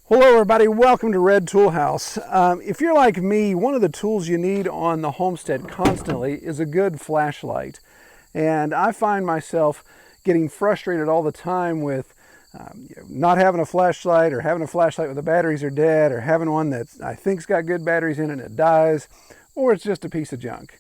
Hello everybody, welcome to Red Tool House. If you're like me, one of the tools you need on the Homestead constantly is a good flashlight. And I find myself getting frustrated all the time with not having a flashlight, or having a flashlight with the batteries are dead, or having one that I think's got good batteries in it and it dies, or it's just a piece of junk.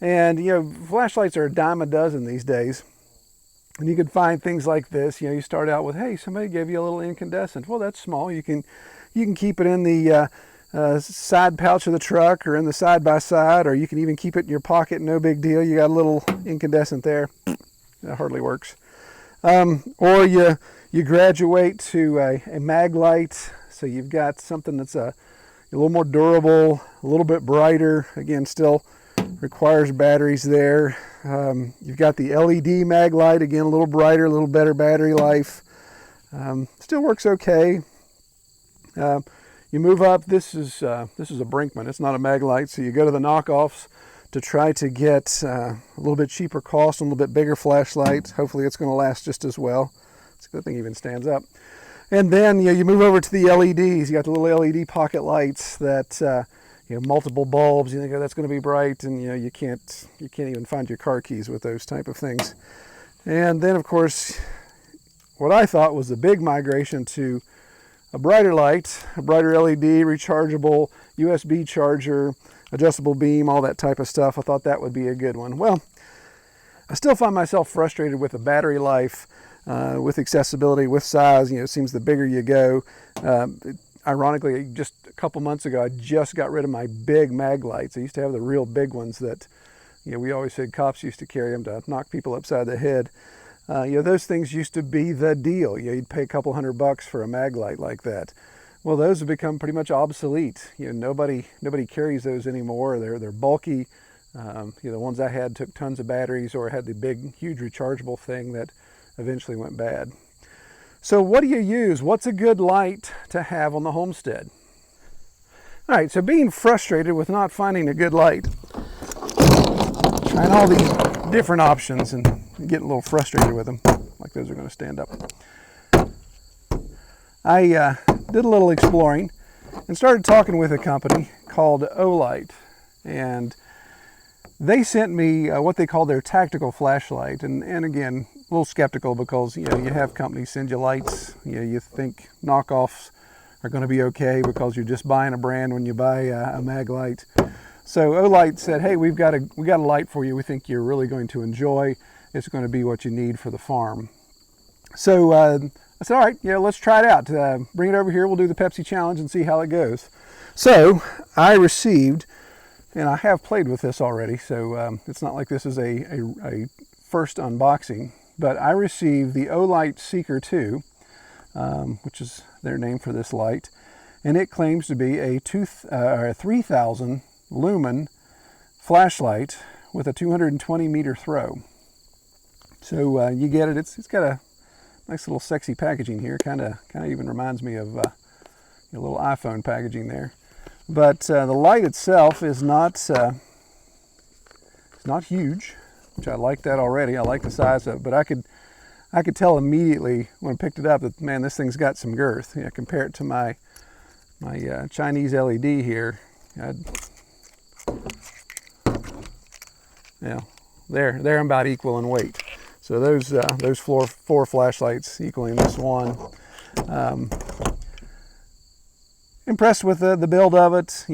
And flashlights are a dime a dozen these days. And you can find things like this. You start out with, hey, somebody gave you a little incandescent. Well, that's small. You can keep it in the side pouch of the truck, or in the side-by-side, or you can even keep it in your pocket. No big deal. You got a little incandescent there. That hardly works. Or you graduate to a mag light. So you've got something that's a little more durable, a little bit brighter. Again, still requires batteries there. You've got the LED mag light, again a little brighter, a little better battery life. Still works okay. You move up. This is a Brinkmann. It's not a mag light, so you go to the knockoffs to try to get a little bit cheaper cost, a little bit bigger flashlight. Hopefully it's going to last just as well. It's a good thing it even stands up. And then you move over to the LEDs. You got the little LED pocket lights that multiple bulbs. You think, oh, that's going to be bright, and you can't even find your car keys with those type of things. And then, of course, what I thought was the big migration to a brighter light, a brighter LED, rechargeable, USB charger, adjustable beam, all that type of stuff. I thought that would be a good one. Well, I still find myself frustrated with the battery life, with accessibility, with size. It seems the bigger you go. Ironically, just a couple months ago, I just got rid of my big mag lights. I used to have the real big ones that, we always said cops used to carry them to knock people upside the head. Those things used to be the deal. You'd pay a couple $100 for a mag light like that. Well, those have become pretty much obsolete. Nobody carries those anymore. They're bulky. The ones I had took tons of batteries, or had the big, huge rechargeable thing that eventually went bad. So what do you use? What's a good light to have on the Homestead? All right, so being frustrated with not finding a good light, trying all these different options and getting a little frustrated with them, like those are going to stand up. I did a little exploring and started talking with a company called Olight, and they sent me what they call their tactical flashlight. And again, a little skeptical, because you have companies send you lights. You think knockoffs are going to be okay because you're just buying a brand when you buy a mag light. So Olight said, hey, we got a light for you. We think you're really going to enjoy. It's going to be what you need for the farm. So I said, all right, let's try it out. Bring it over here. We'll do the Pepsi challenge and see how it goes. So I received, and I have played with this already, so it's not like this is a first unboxing, but I received the Olight Seeker 2, which is their name for this light, and it claims to be a 3,000 lumen flashlight with a 220 meter throw. So you get it. It's got a nice little sexy packaging here. Kind of even reminds me of a little iPhone packaging there. But the light itself is not it's not huge, which I like that already. I like the size of it, but I could tell immediately when I picked it up that, man, this thing's got some girth. Compare it to my Chinese LED here. They're about equal in weight. So those four flashlights equaling this one. Impressed with the build of it.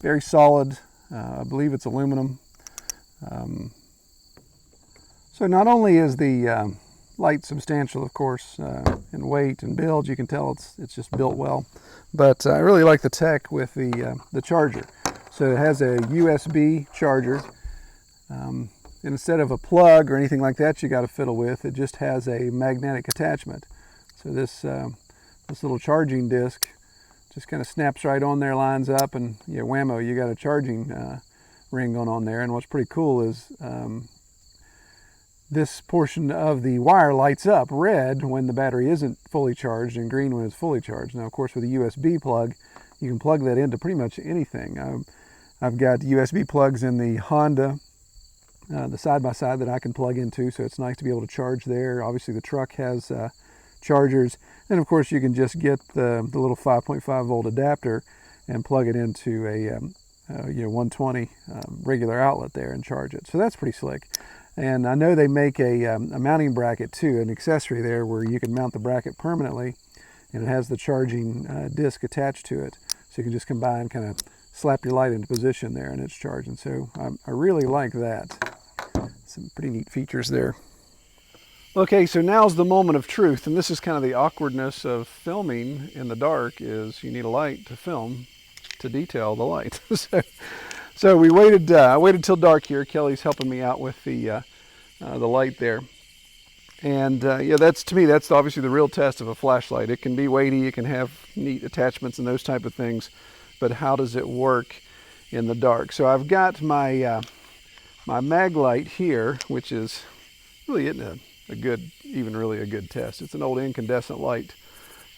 Very solid. I believe it's aluminum. So not only is the light substantial, of course, in weight and build, you can tell it's just built well. But I really like the tech with the charger. So it has a USB charger. And instead of a plug or anything like that you got to fiddle with, it just has a magnetic attachment. So this little charging disc just kind of snaps right on there, lines up, and whammo, you got a charging ring going on there. And what's pretty cool is this portion of the wire lights up red when the battery isn't fully charged and green when it's fully charged. Now, of course, with a USB plug, you can plug that into pretty much anything. I've got USB plugs in the Honda, the side-by-side that I can plug into, so it's nice to be able to charge there. Obviously, the truck has chargers. And of course you can just get the little 5.5 volt adapter and plug it into a 120 regular outlet there and charge it. So that's pretty slick. And I know they make a mounting bracket too, an accessory there where you can mount the bracket permanently, and it has the charging disc attached to it. So you can just come by and kind of slap your light into position there and it's charging. So I really like that. Some pretty neat features there. Okay, so now's the moment of truth, and this is kind of the awkwardness of filming in the dark, is you need a light to film, to detail the light. So we waited. I waited till dark here. Kelly's helping me out with the light there, and yeah, that's, to me, that's obviously the real test of a flashlight. It can be weighty, it can have neat attachments and those type of things, but how does it work in the dark? So I've got my my mag light here, which is really isn't really a good test. It's an old incandescent light.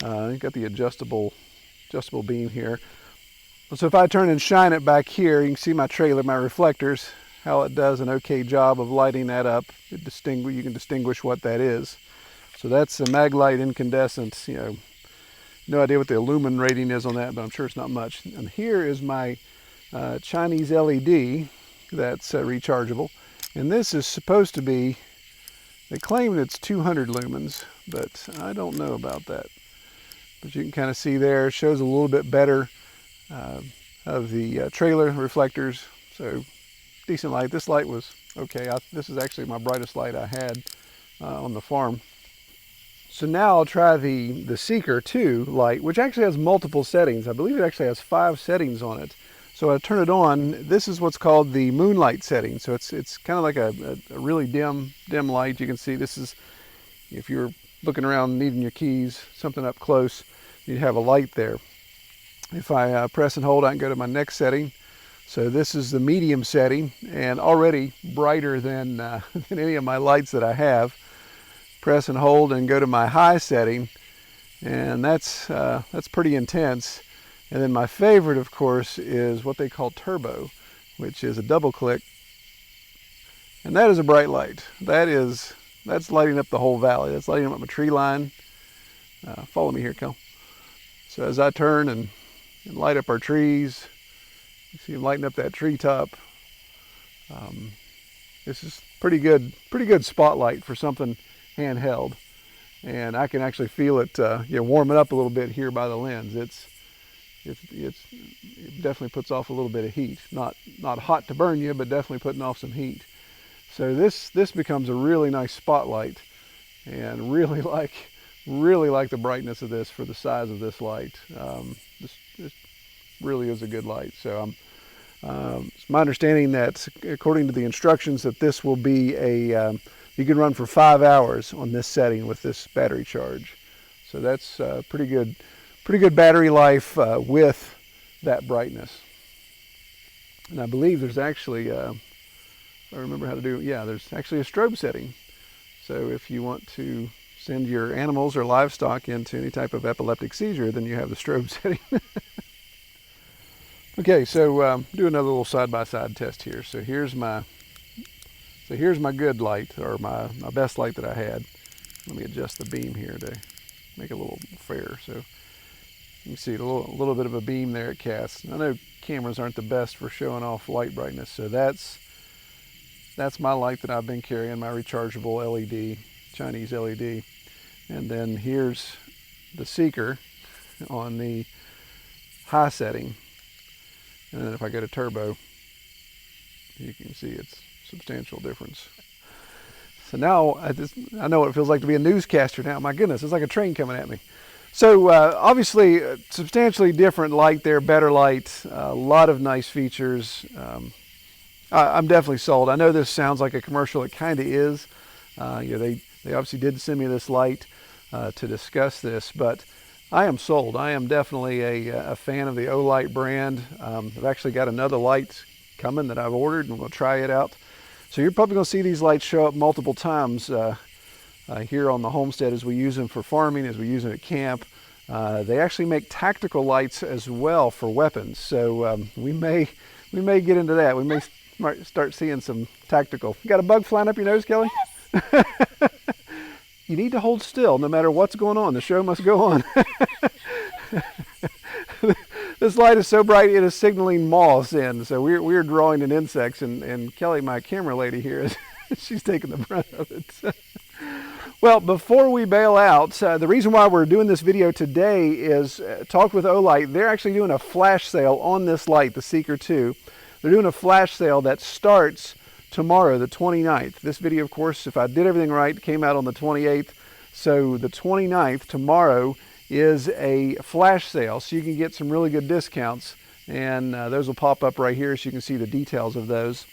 Got the adjustable beam here. So if I turn and shine it back here, you can see my trailer, my reflectors, how it does an okay job of lighting that up. You can distinguish what that is. So that's a Maglite incandescent. No idea what the lumen rating is on that, but I'm sure it's not much. And here is my Chinese LED that's rechargeable. And this is supposed to be, they claim it's 200 lumens, but I don't know about that. But you can kind of see there, it shows a little bit better of the trailer reflectors. So decent light. This light was okay. This is actually my brightest light I had on the farm. So now I'll try the Seeker 2 light, which actually has multiple settings. I believe it actually has 5 settings on it. So I turn it on. This is what's called the moonlight setting. So it's kind of like a really dim light. You can see this is, if you're looking around needing your keys, something up close, you'd have a light there. If I press and hold, I can go to my next setting. So this is the medium setting, and already brighter than any of my lights that I have. Press and hold and go to my high setting, and that's pretty intense. And then my favorite, of course, is what they call turbo, which is a double click, and that is a bright light. That's lighting up the whole valley. That's lighting up my tree line. Follow me here, Kel. So as I turn and light up our trees, you see them lighting up that treetop. This is pretty good spotlight for something handheld, and I can actually feel it warming up a little bit here by the lens. It definitely puts off a little bit of heat. Not hot to burn you, but definitely putting off some heat. So this becomes a really nice spotlight, and really like the brightness of this for the size of this light. This really is a good light. So it's my understanding that, according to the instructions, that this will be you can run for 5 hours on this setting with this battery charge. So that's pretty good battery life with that brightness. And I believe there's actually, I remember how to do, there's actually a strobe setting. So if you want to send your animals or livestock into any type of epileptic seizure, then you have the strobe setting. Okay, so do another little side-by-side test here. So here's my good light, or my best light that I had. Let me adjust the beam here to make it a little fair. So you can see a little bit of a beam there it casts. I know cameras aren't the best for showing off light brightness, so that's my light that I've been carrying, my rechargeable LED, Chinese LED. And then here's the Seeker on the high setting. And then if I go to turbo, you can see it's substantial difference. So now I know what it feels like to be a newscaster now. My goodness, it's like a train coming at me. So obviously substantially different light there, better light, a lot of nice features. I'm definitely sold. I know this sounds like a commercial. It kind of is. They obviously did send me this light to discuss this, but I am sold. I am definitely a fan of the Olight brand. I've actually got another light coming that I've ordered, and we'll try it out. So you're probably going to see these lights show up multiple times here on the homestead as we use them for farming, as we use them at camp. They actually make tactical lights as well for weapons. So we may get into that. We may start seeing some tactical. You got a bug flying up your nose, Kelly? Yes. you need to hold still no matter what's going on. The show must go on. This light is so bright it is signaling moths in. So we're drawing in insects, and Kelly, my camera lady here, she's taking the brunt of it. Well, before we bail out, the reason why we're doing this video today is talk with Olight. They're actually doing a flash sale on this light, the Seeker 2. They're doing a flash sale that starts tomorrow, the 29th. This video, of course, if I did everything right, came out on the 28th. So the 29th, tomorrow, is a flash sale. So you can get some really good discounts. And those will pop up right here so you can see the details of those.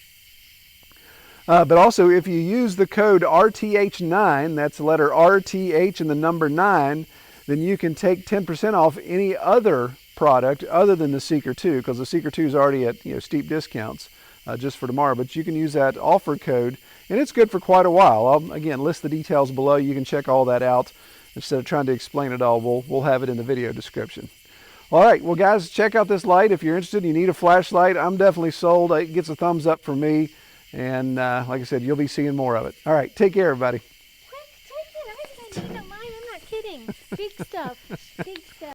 But also, if you use the code RTH9, that's the letter RTH and the number 9, then you can take 10% off any other product other than the Seeker 2, because the Seeker 2 is already at steep discounts just for tomorrow. But you can use that offer code, and it's good for quite a while. I'll, again, list the details below. You can check all that out. Instead of trying to explain it all, we'll have it in the video description. All right, well, guys, check out this light. If you're interested, you need a flashlight, I'm definitely sold. It gets a thumbs up from me. And like I said, you'll be seeing more of it. All right, take care, everybody. Quick, take it. I need a line. I'm not kidding. Big stuff. Big stuff.